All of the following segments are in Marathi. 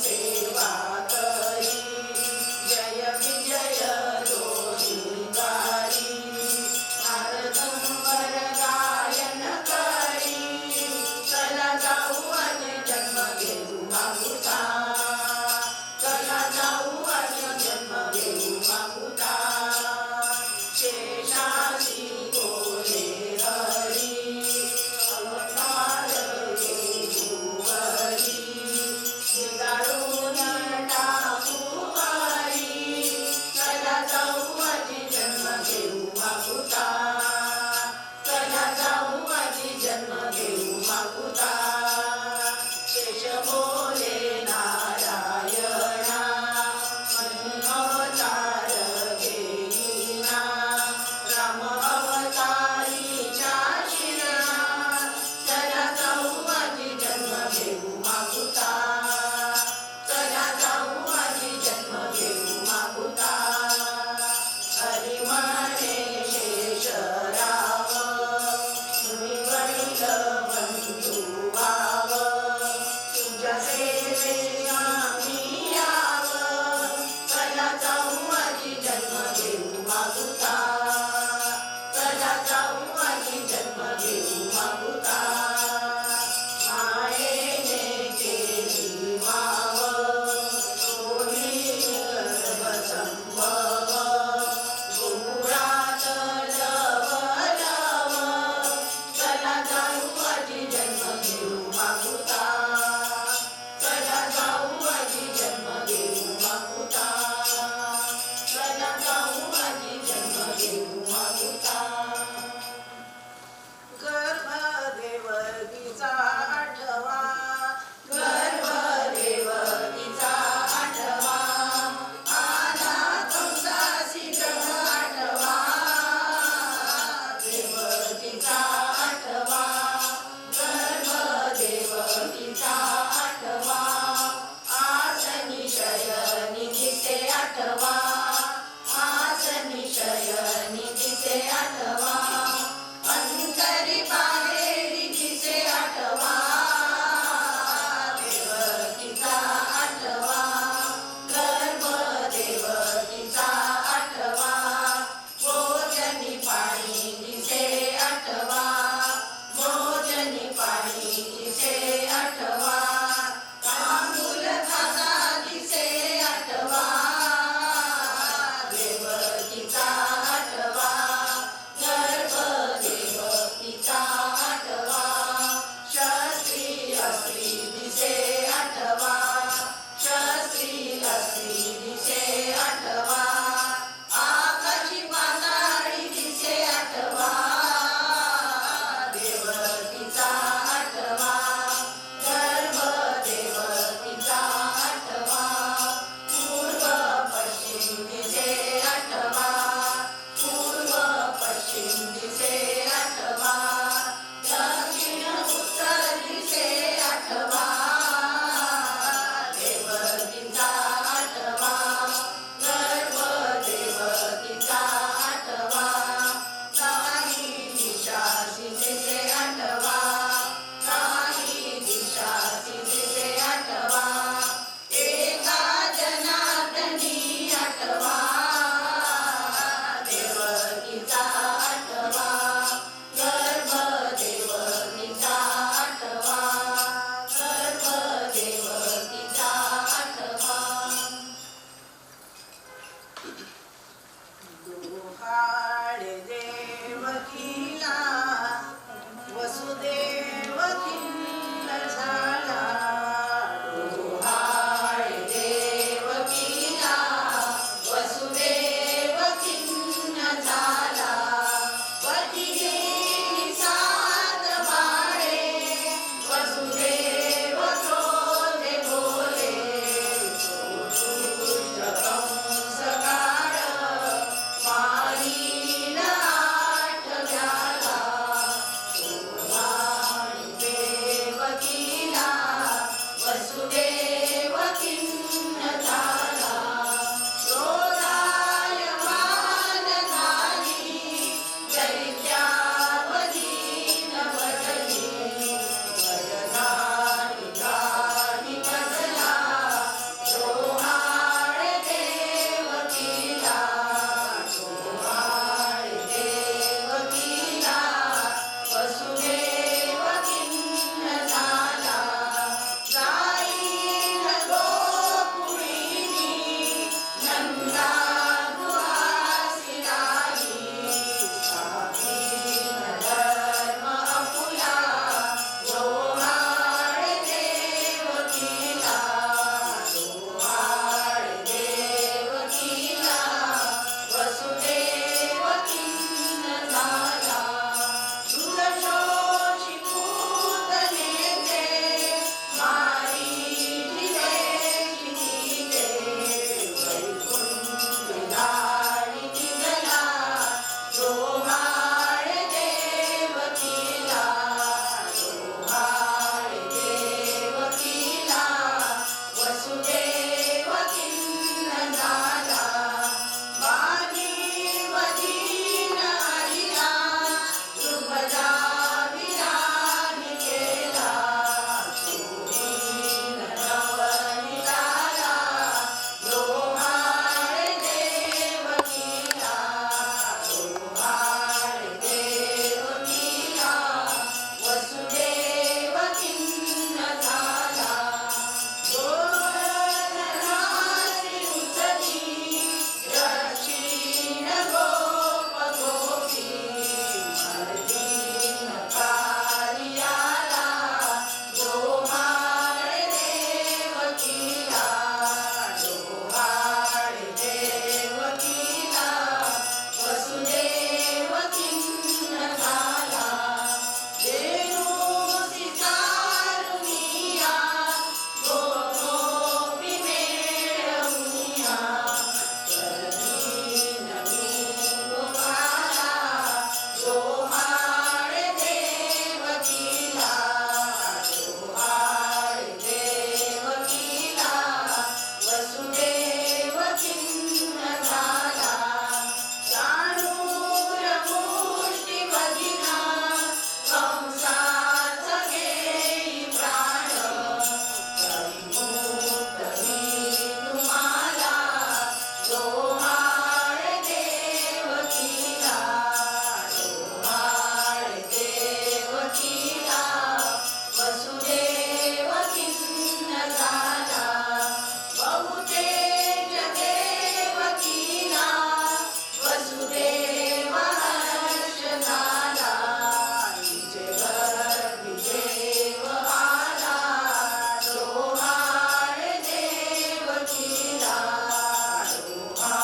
सेवा करी जय विजय डोहाळ देवकीला डोहाळ देवकीला वसुदेव खिन्न झाला बहुतेज देवकीला वसुदेव हर्ष झाला तिचे गर्भी देव आला डोहाळ देवकीला डोहाळ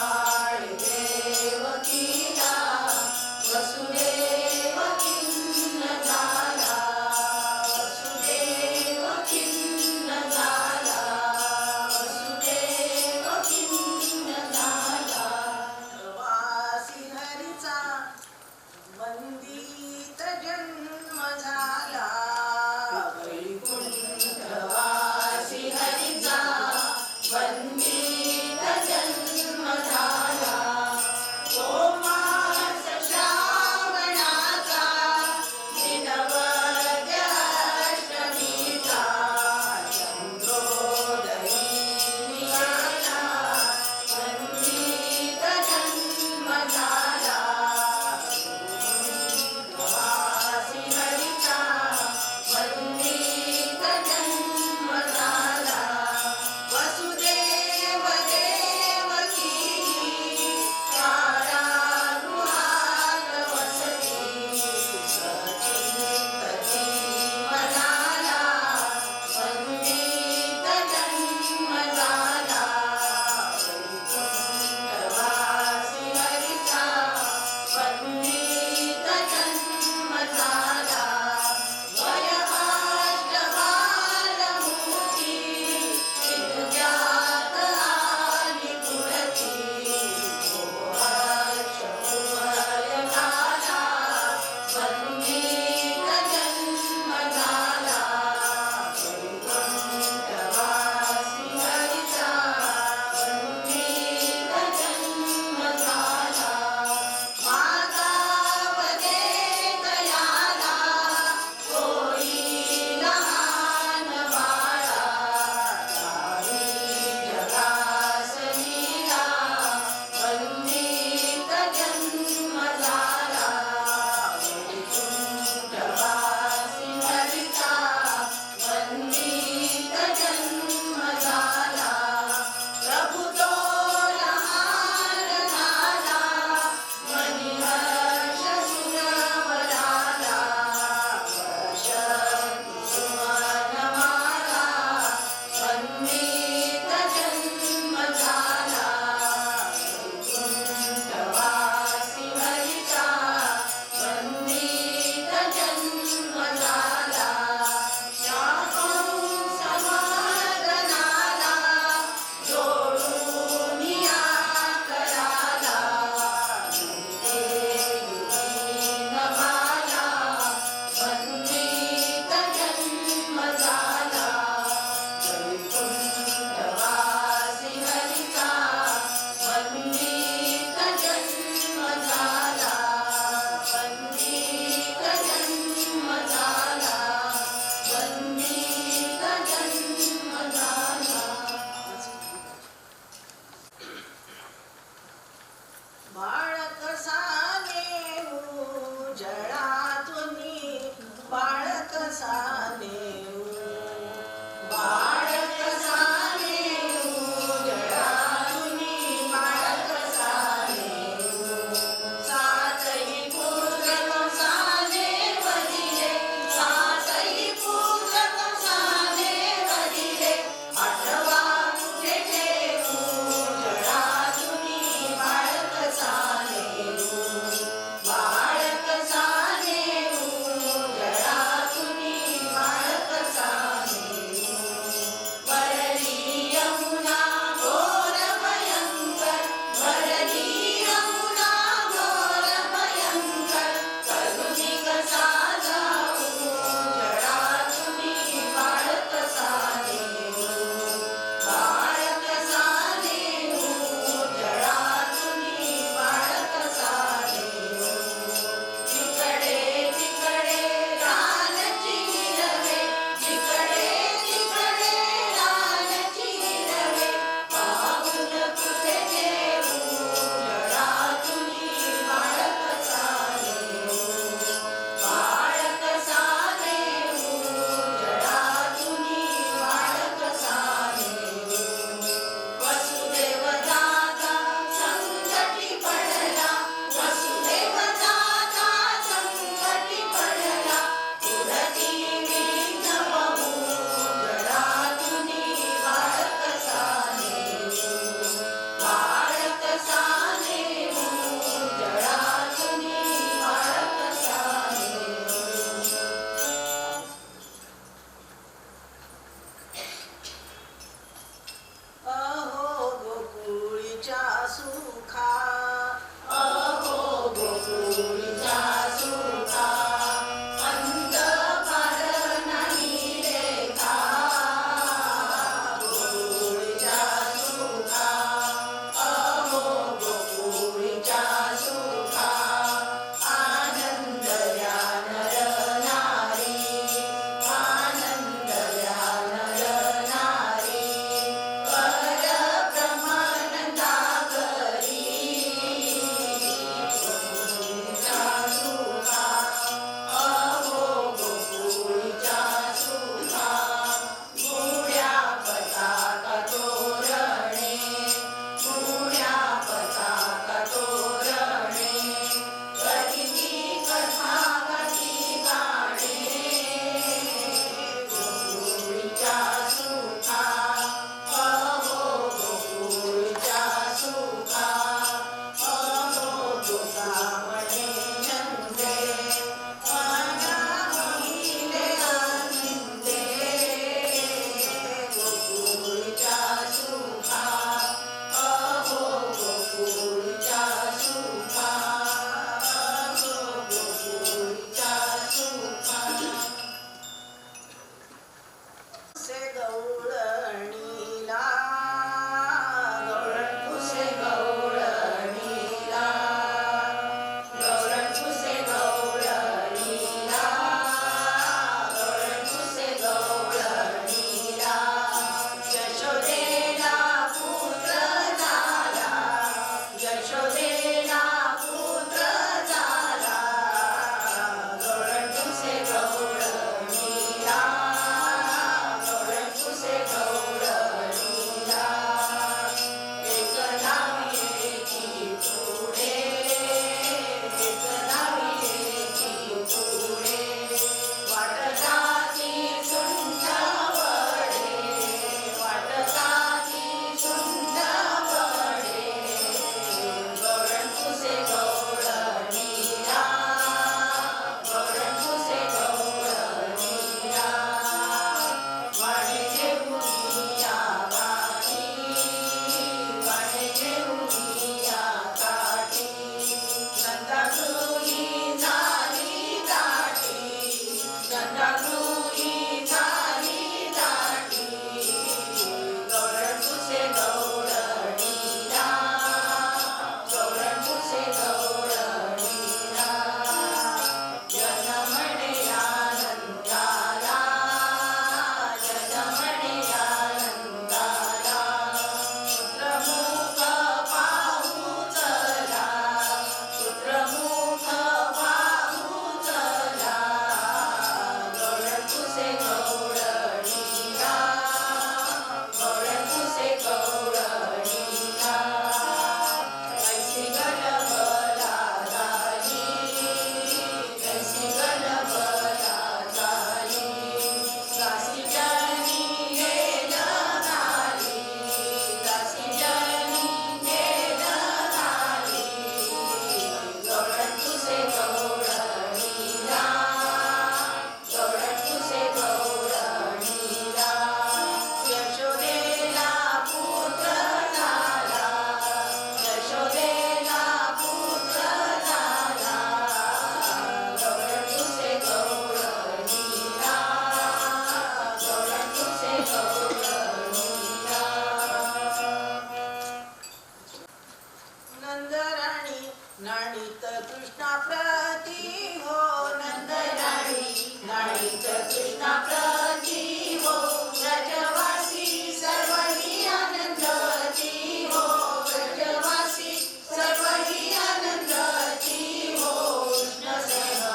नाणीत कृष्णा प्रती हो नंदराणी नाणीत कृष्णा प्रती हो व्रजवासी सर्व ही आनंदची हो व्रजवासी सर्व ही आनंदची हो कृष्ण सेव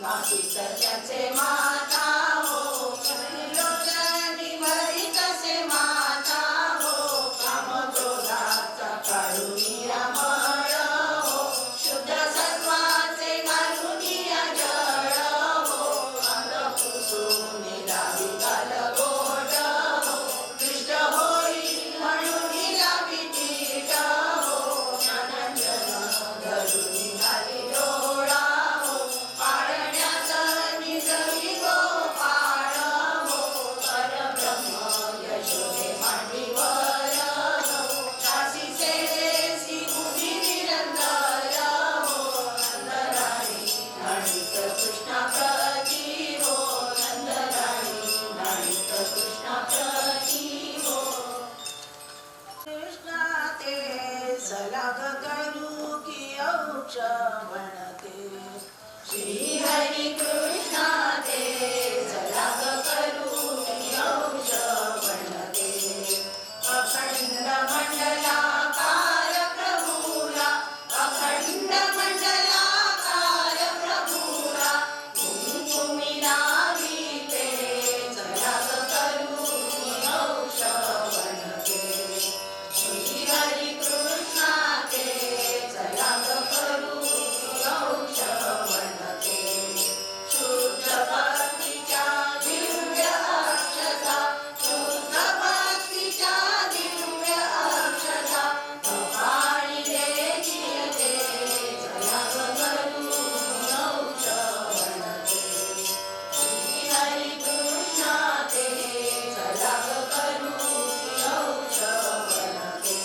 मातीत त्याचे माता हो लोचनी भरी तसे माता हो काम क्रोधाचा काढून मळ हो शुद्ध सत्वाचे घालून जळ हो अंग पुसून लावी घाल गोड हो दृष्ट होईल म्हणून लावी तीट हो ज्ञानंजन धरून घाली डोळा हो पाळण्यात निजवी गोपाळ हो परब्रह्म यशोदे मांडीवर हो दासी सेवेसी उभी निरंतर हो नंदराणी नाणीत कृष्णा प्रती हो नंदराणी नाणीत कृष्णा प्रती हो कृष्णा ते सलाग करू की औक्ष म्हणते श्री हरी कृष्णा ते सलाग करू की औक्ष म्हणते अखंड मंडलाकार प्रभूला अखंड मंडलाकार प्रभूला कुंकुमी लावी ते सलाग करू की औक्ष म्हणते श्री हरी कृष्णा ते सलाग करू की औक्ष म्हणते शुद्ध भक्तीच्या दिव्य अक्षता शुद्ध भक्तीच्या दिव्य अक्षता पाणी देती ते सलाग करू की औक्ष म्हणते श्री हरी कृष्णा ते सलाग करू की औक्ष म्हणते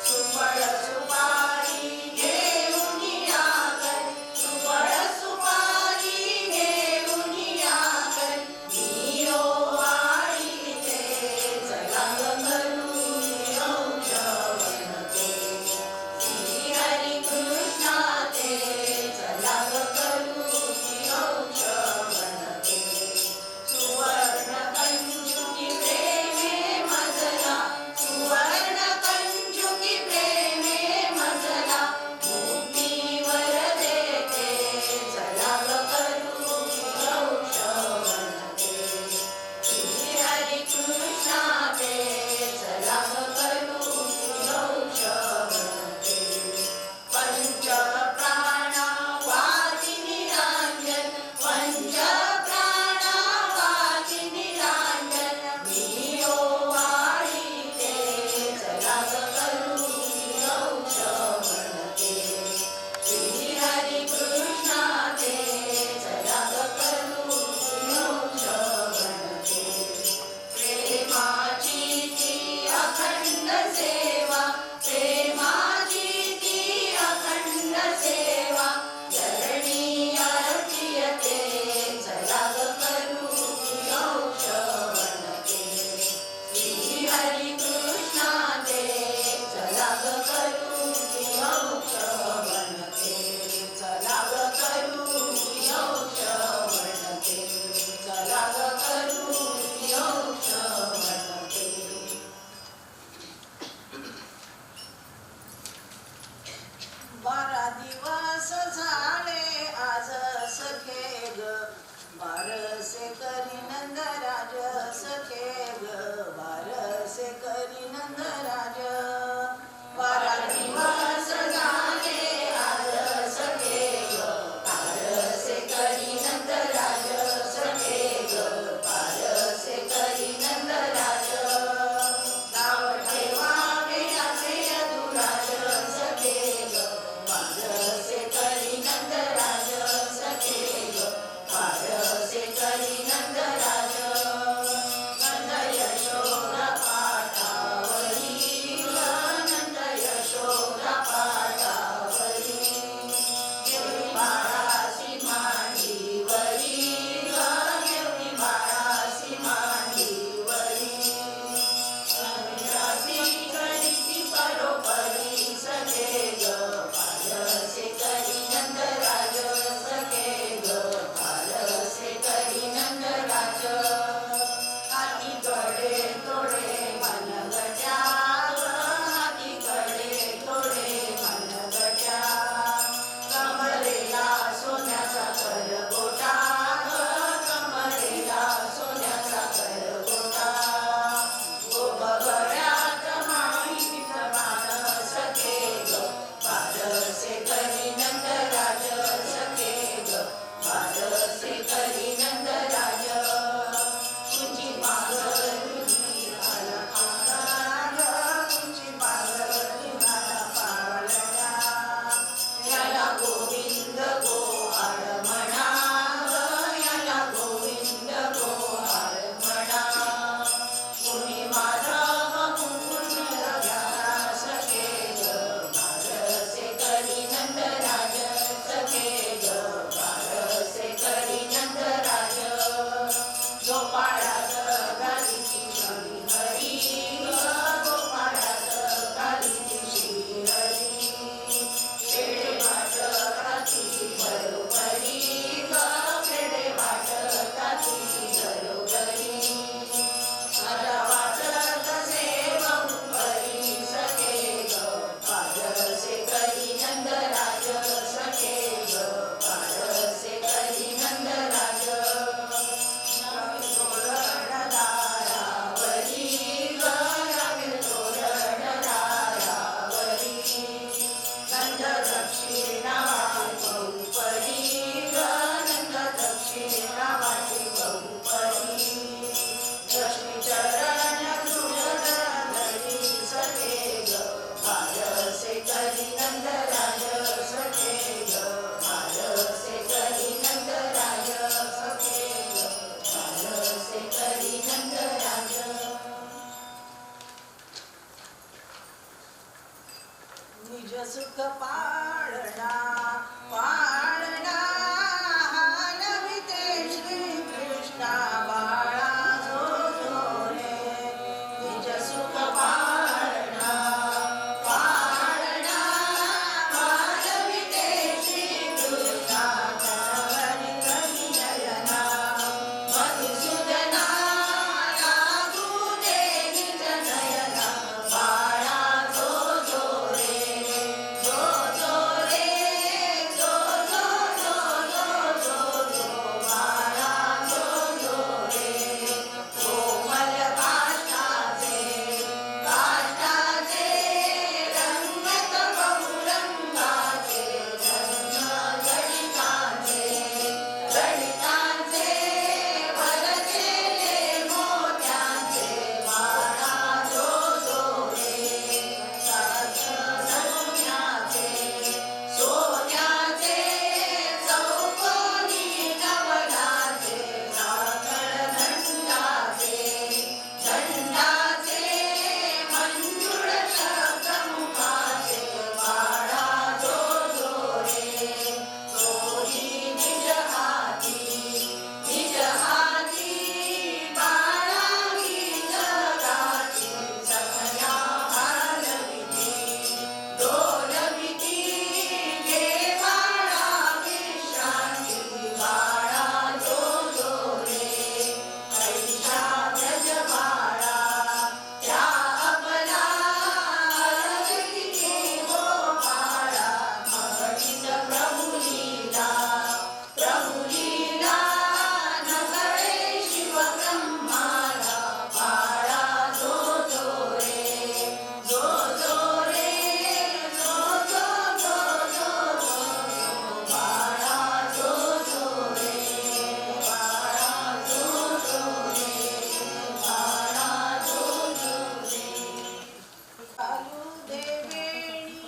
सुफळ सुपारी घेऊन याकर सुफळ सुपारी घेऊन याकर मी ओवाळी ते सलाग करू की औक्ष म्हणते श्री हरी कृष्णा ते सलाग करू की औक्ष म्हणते सुवर्ण कंचुकी प्रेमे मजला सुवर्ण कंचुकी प्रेमे मजला मुक्तीवर देते सलाग करू की औक्ष म्हणते श्री हरी कृष्णा ते सलाग करू की औक्ष म्हणते पंच प्राणा वाची निरांजन पंच प्राणा वाची निरांजन मी ओवाळी ते सलाग करू की औक्ष म्हणते श्री हरी कृष्णा ते सलाग करू की औक्ष म्हणते प्रेमाची ती अखंड सेवा प्रेमाची ती अखंड सेवा चरणी अर्चियते सलाग करू की औक्ष म्हणते श्री हरी कृष्णा ते सलाग करू की औक्ष म्हणते सलाग करू की औक्ष म्हणते सलाग करू की औक्ष म्हणते 12 दिवस झाले आज सखे ग बारसे करी नंदराज सखे ग बारसे करी नंदराज 12 दिवस झाले आज सखे ग बारसे करी नंदराज सखे ग बारसे करी नंदराज नाव ठेवा वेळाचे अधुराज सखे ग बारसे निज सुख पाळणा पाळणा हालविते श्री कृष्णा बाळा जो जो रे निज सुख पाळणा पाळणा हालविते श्री कृष्णा करी करी नयना मधुसूदना लागू दे निज नयना बाळा जो जो रे जो जो रे जो जो जो जो जो जो बाळा जो जो रे कोमल काष्टाचे काष्टाचे रंगत बहुरंगाचे रंग जडिताचे जडिताचे भरलेले मोत्यांचे बाळा जो जो रे सास सोन्याचे सोन्याचे चौकोनी नवलाचे साखर दंडाचे दंडाचे मंजुळ शब्दमुखाचे बाळा जो जो रे तोही निज हाती बाळा ही जगाची सखया हलविती डोलविती घे बाळा विश्रांती बाळा जो जो रे ऐशा व्रज बाळा त्या आपला हलविती हो बाळा मगडीत प्रभुलीला नकळे शिव ब्रह्माला बाळा जो जो रे जो जो रे जो जो जो जो जो बाळा जो जो रे बाळा जो जो रे बाळा जो जो रे घालू दे वेणी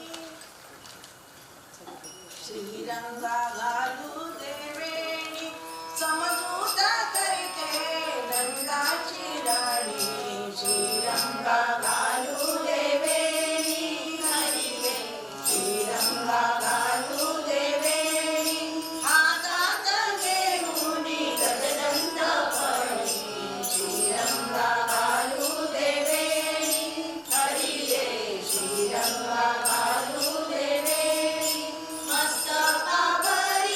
श्रीरंगा घालू दे वेणी समजूत करते रंगाची राणी श्रीरंगा घालू दे वेणी हरी रे श्रीरंगा घालू दे वेणी हातात घेऊनी गजदंत फणी श्रीरंगा घालू दे वेणी हरी रे श्रीरंगा घालू दे वेणी मस्तकावरी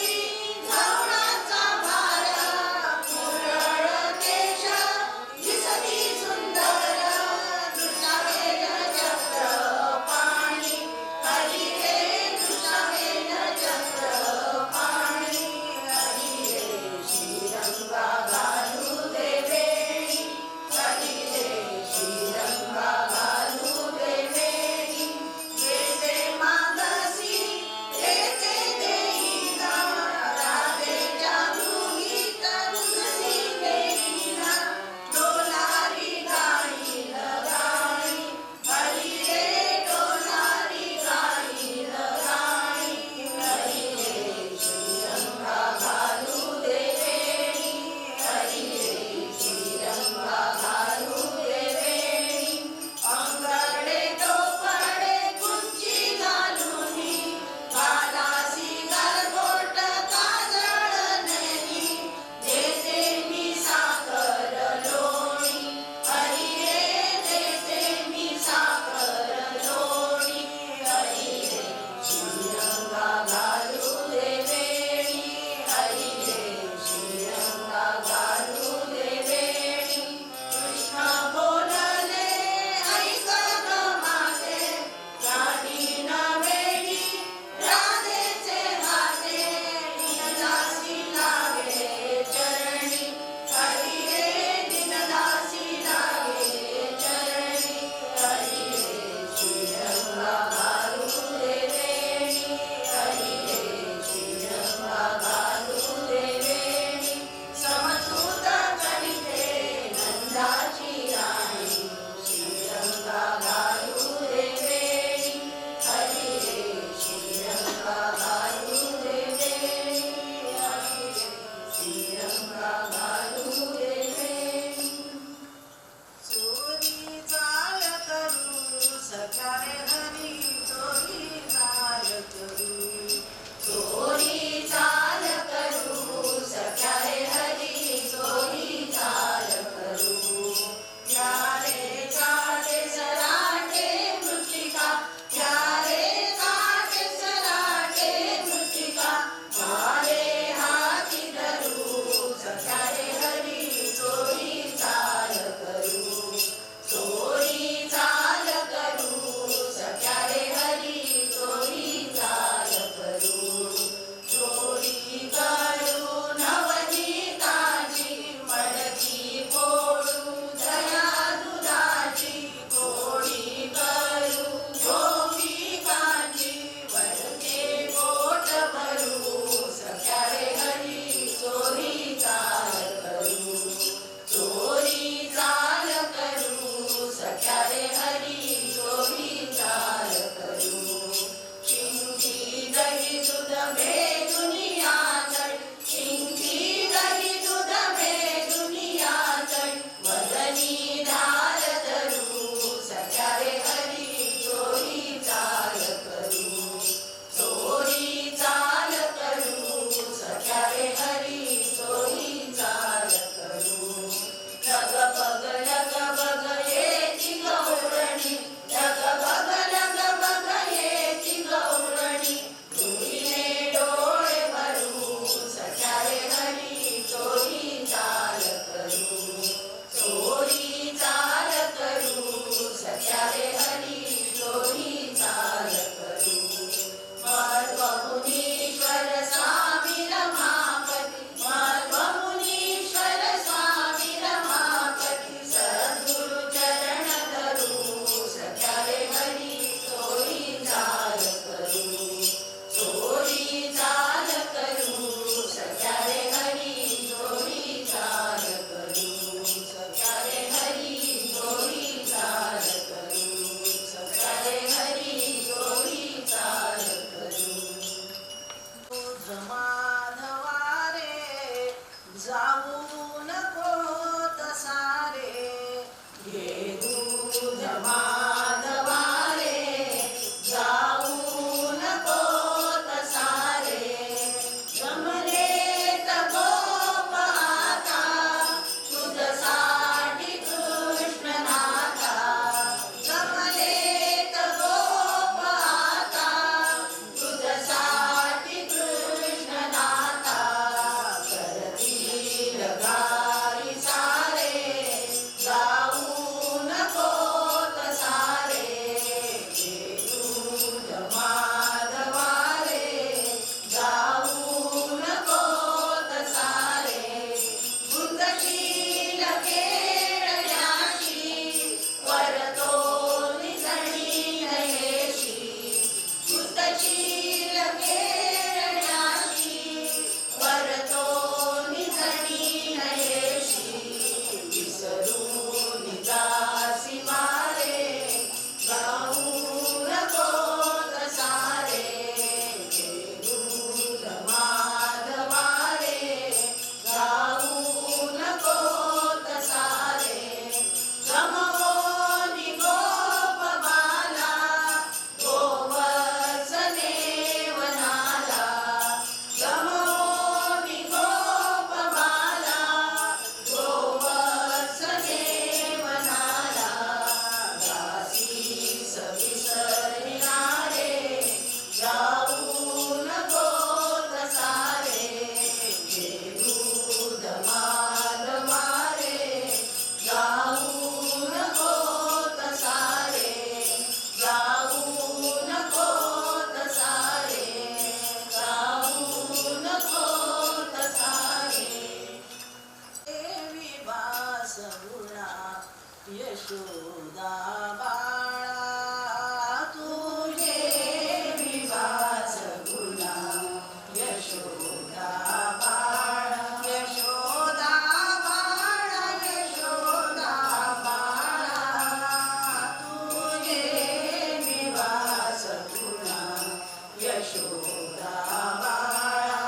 यशोदा बाळा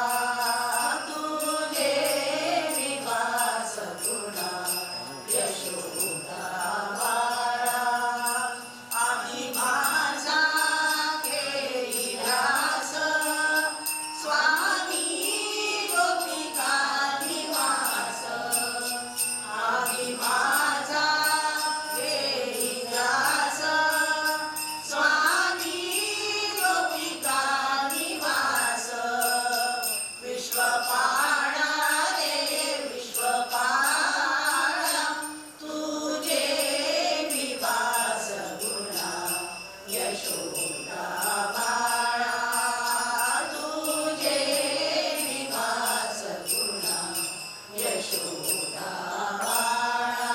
तुझे विवास गुणा यशोदा बाळा आधी माझा घेईलास स्वामी गोपिका निवास आधी माझा घेईलास स्वामी गोपिका निवास विश्वपाळा रे विश्वपाळा तुझे विवास गुणा यशोदा बाळा तुझे विवास गुणा यशोदा बाळा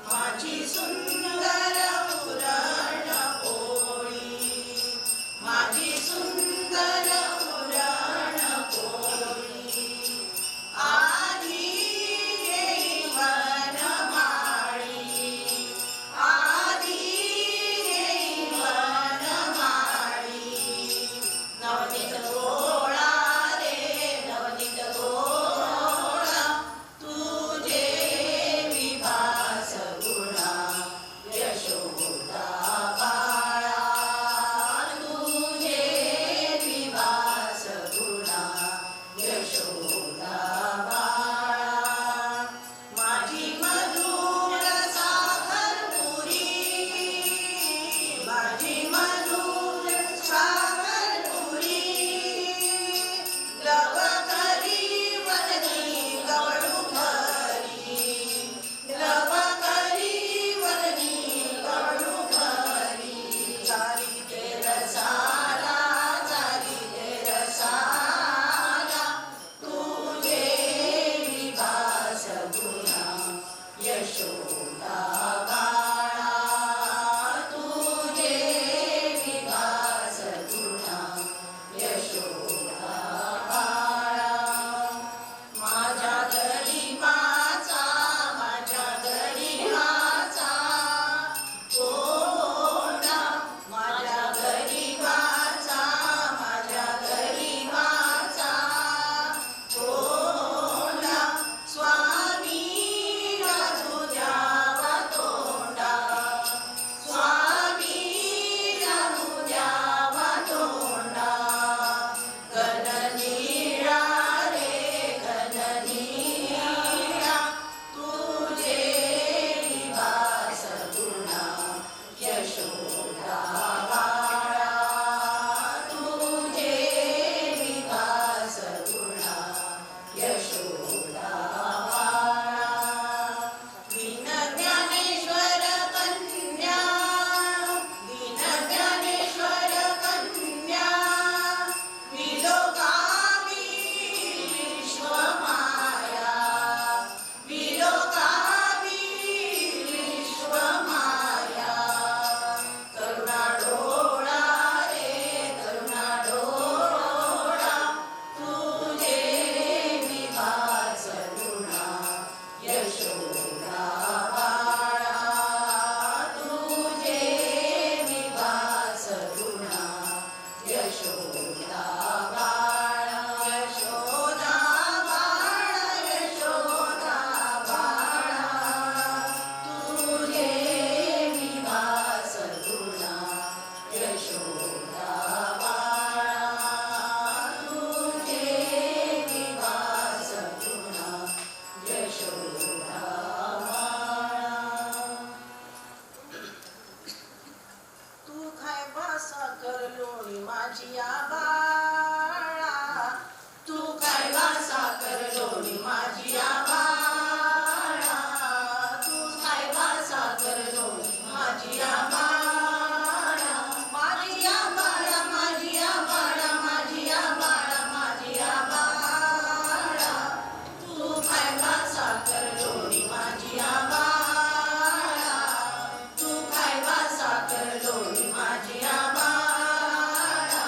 माझी सुंदर पुरण पोळी माझी सुंदर पुरण पोळी आधी घेई वनमाळी आधी घेई वनमाळी नवनीत गोळा रे नवनीत गोळा तुझे विभास गुणा यशोदा बाळा तुझे विभास गुणा यशोदा बाळा माझी मधुर साखर पुरी माझी मधुर साखर पुरी लव करी वदनी गवळू घरी लव करी वदनी गवळू घरी चारी ते रसाला तुझे विभास गुणा यशोदा बाळा तुझे विभास गुणा यशोदा बाळा माझ्या गरिबाचा तोंडा माझ्या गरिबाचा तोंडा स्वामी राजू द्यावा तोंडा स्वामी राजू द्यावा तोंडा गणनीळा रे गणनीळा तुझे विभास गुणा यशोदा बाळा तुझे विभास गुणा यशोदा बाळा दीन ज्ञानेश्वर कन्या दीन ज्ञानेश्वर कन्या विलोकामी विश्वमाया विलोकामी विश्वमाया करुणा डोळा रे करुणा डोळा तुझे विभास गुणा यशोदा बाळा तुझे विभास गुणा यशोदा बाळा यशोदा बाळा यशोदा बाळा तुझे विभास गुणा यशोदा बाळा तुझे विभास गुणा यशोदा बाळा तू खाय वासा कर लोणी माझी बाळा तू खाय वासा कर लोणी माझी बाळा तू खाय वासा कर लोणी माझी बाळा माझी बाळा माझी बाळा माझी बाळा माझी बाळा तू खाय वासा कर लोणी माझी बाळा तू खाय वासा कर लोणी माझी बाळा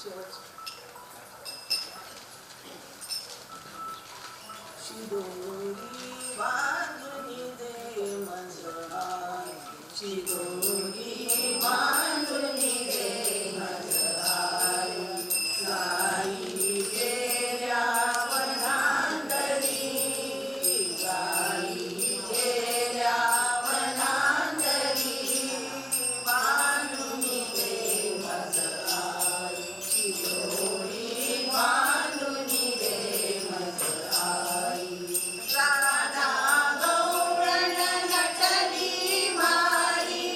शेवटचं. शिदोरी बांधून दे मजहार, शिदोरी बांधून दे मजहार, गाई गेल्या वनांतरी, गाई गेल्या वनांतरी, बांधून दे मजहार, शिदोरी बांधून दे मजहार. राधा गौरण नटली भारी,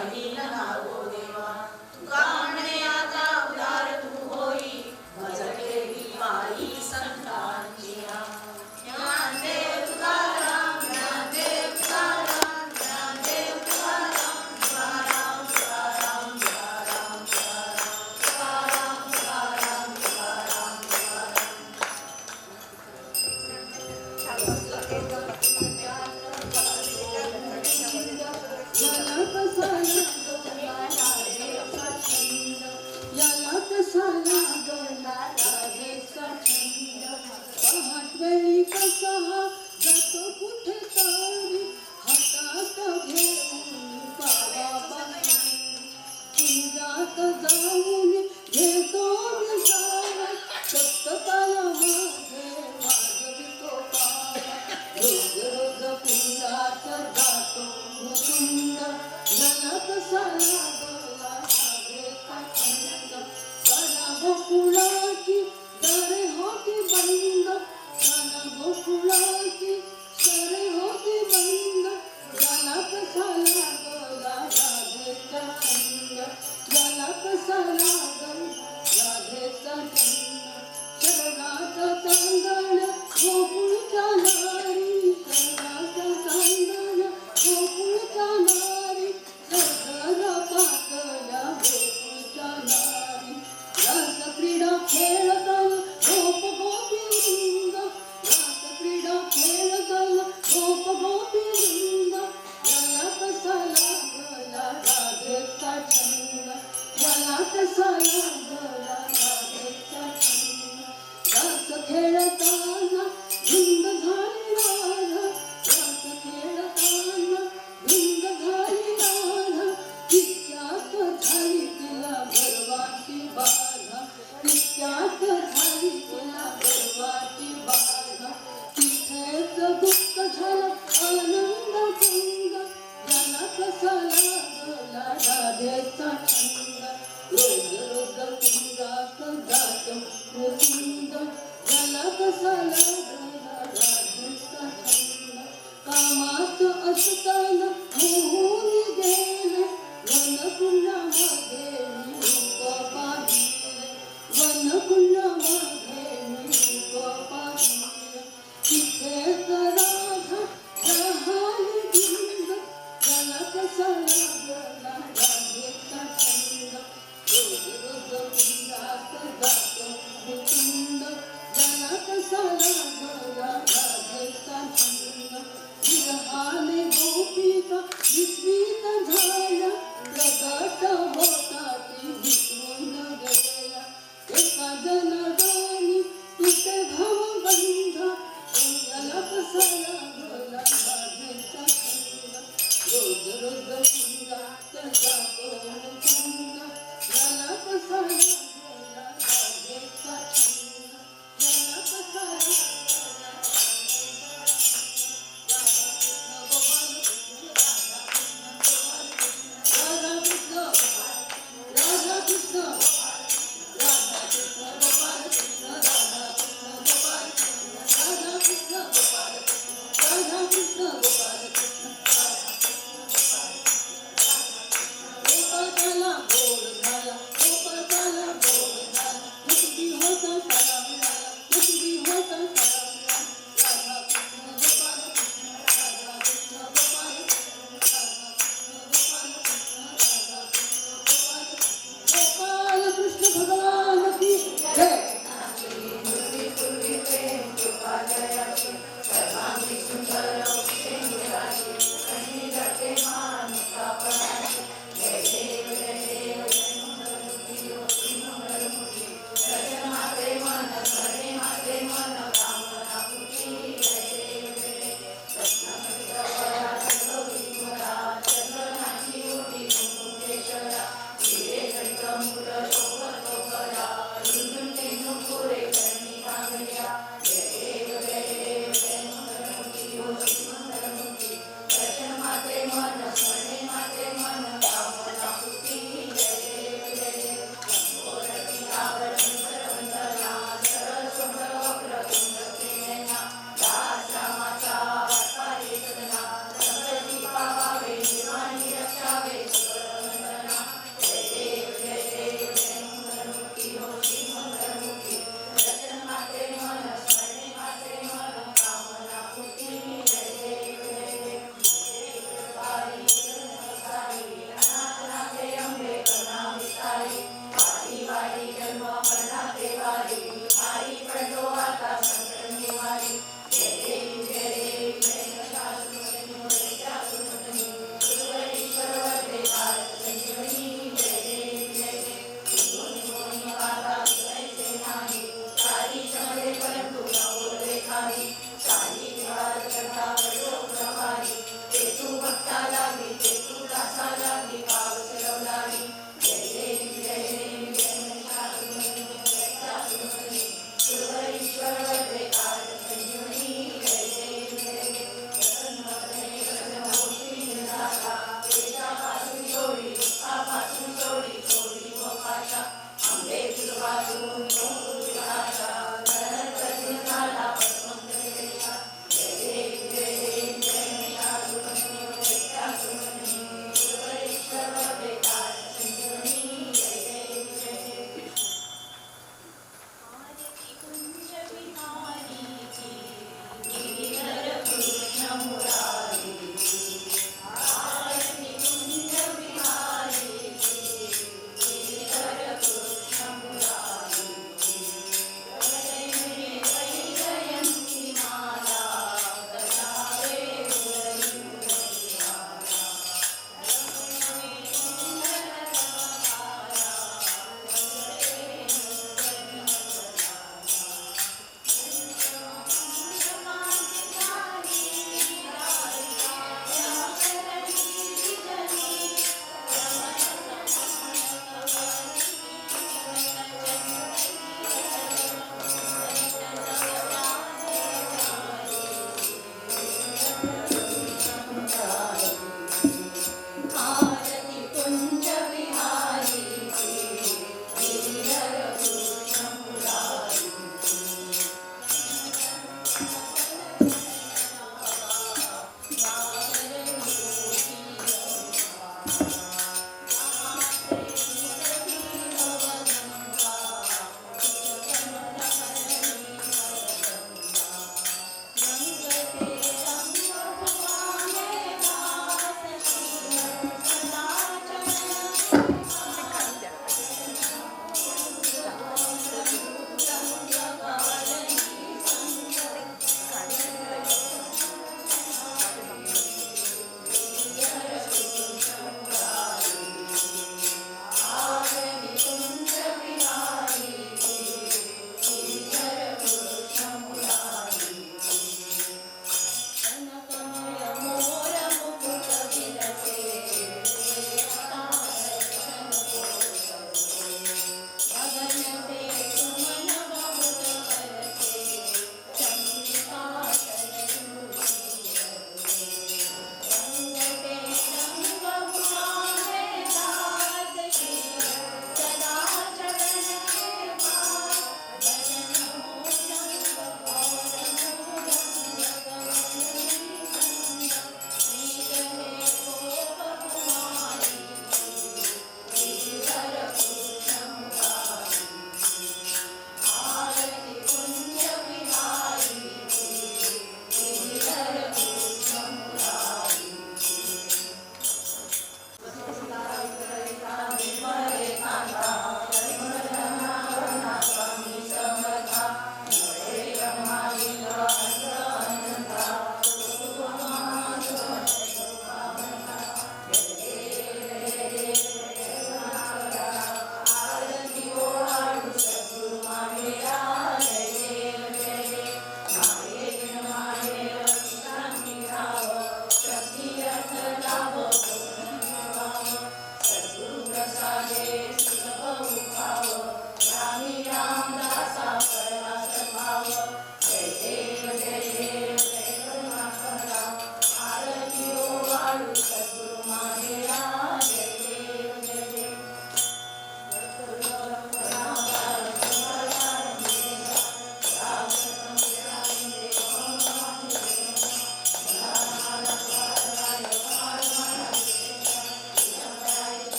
राहील नावो देवा. तुका म्हणे आता उदार तू होई, मज ठेवी पायी संतांची. ज्ञानदेव तुकाराम, ज्ञानदेव तुकाराम, ज्ञानदेव तुकाराम, तुकाराम तुकाराम तुकाराम तुकाराम तुकाराम तुकाराम याला कसा लागला राधेचा छंद, पहाटवेळी कसा जातो कुठे तरी, हातात घेऊन बाबा कुंजात जाऊन घेतो विसावा, सप्ततालामध्ये वाजवितो पावा. रोज रोज कुंजात जातो मुकुंद, याला कसा लागला राधेचा छंद. काना गोकुळाची दारे होती बंद, काना गोकुळाची दारे होती बंद, याला कसा लागला राधेचा छंद. याला कसा लागला राधेचा छंद. शरणाचा चांदण गोकुळच्या नारी, शरणाचा चांदण गोकुळच्या नारी, सरदारा पातळ्या गोकुळच्या नारी. रास क्रीडा खेळताना गोप गोपीवृंद, रास क्रीडा खेळताना गोप गोपीवृंद, याला कसा लागला राधेचा छंद. याला कसा लागला राधेचा छंद. रास खेळताना धुंद झाली राधा, रास खेळताना धुंद झाली राधा, तितक्यात झाली तिला गर्वाची बाधा, तितक्यात झाली तिला गर्वाची बाधा. तिथेच दुःख झालं आनंद कुंद, याला कसा लागला राधेचा छंद. रोज रोज कुंजात जातो मुकुंद, याला कसा लागला राधेचा छंद. कामात असताना होऊन गेले, वनकुंडामध्ये मी रूप पाहिले, वनकुंडामध्ये मी रूप पाहिले. तिथेच राधा राहाली धिंग, याला कसा लागला राधेचा छंद. रोज रोज कुंजात जातो मुकुंद, याला कसा लागला राधेचा छंद. विरहाने गोपिका विस्मित झाल्या, प्रगट होता ती विसरून गेल्या. एका जनार्दनी तुटे भवबंध, याला कसा लागला राधेचा छंद. रोज रोज कुंजात जातो मुकुंद, याला कसा लागला राधेचा छंद. याला कसा